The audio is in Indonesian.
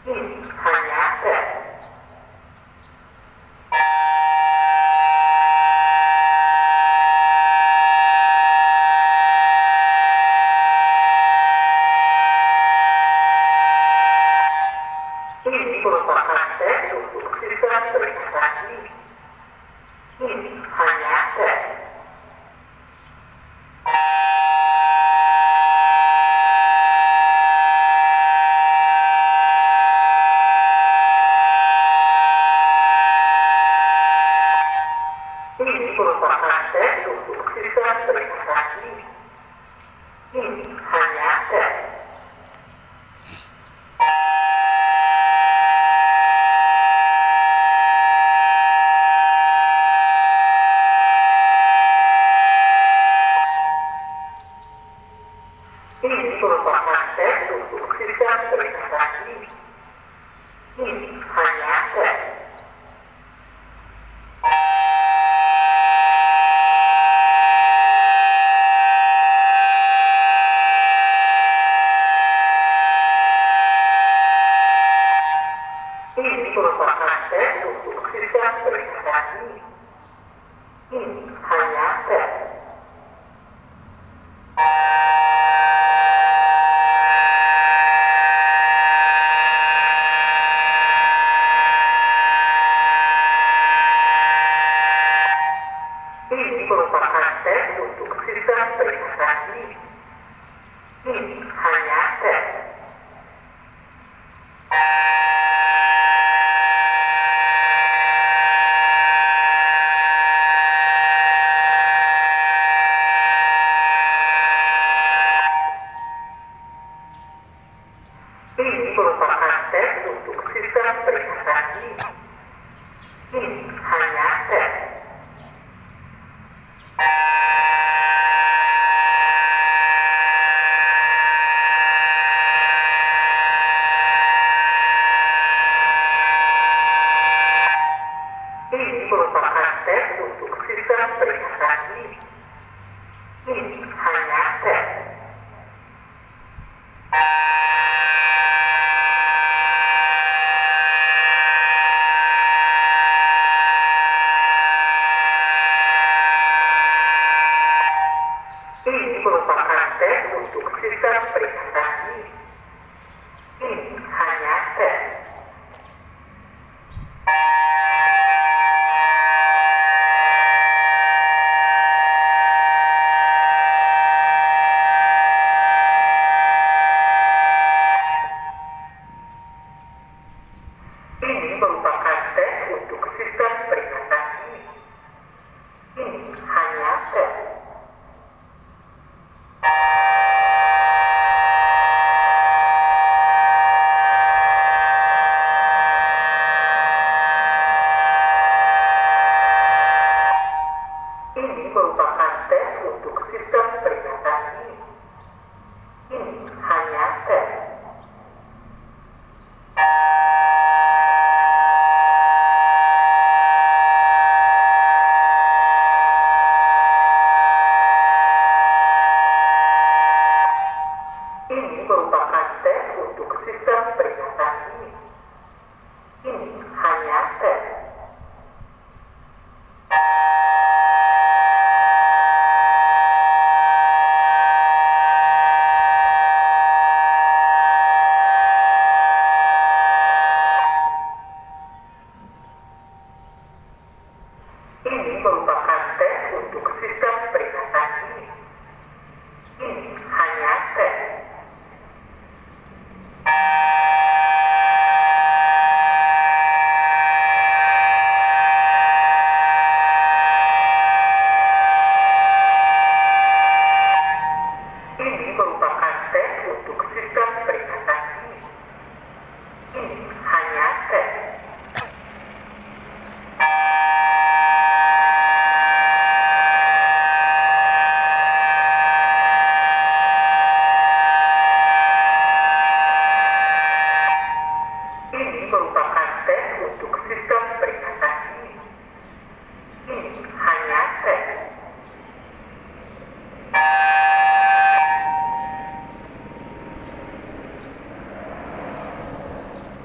Ini hanya tes. Ini merupakan tes untuk sistem peringatan dini. Ini hanya tes. Ini merupakan tes untuk sistem peringatan dini. Ini hanya tes. Ini merupakan tes untuk sistem peringatan dini. Ini hanya tes. Ini merupakan tes untuk sistem peringatan dini. Ini hanya tes. Ini merupakan tes untuk sistem peringatan dini. Ini hanya tes. Ini merupakan tes untuk sistem peringatan dini. Ini hanya tes. Ini merupakan tes untuk sistem peringatan dini. Ini hanya tes. Ini merupakan tes untuk sistem peringatan dini. Ini hanya tes. Ini merupakan tes untuk sistem peringatan dini. Ini hanya tes. Ini merupakan tes untuk sistem peringatan dini. Ini hanya tes. Ini merupakan tes untuk sistem peringatan dini.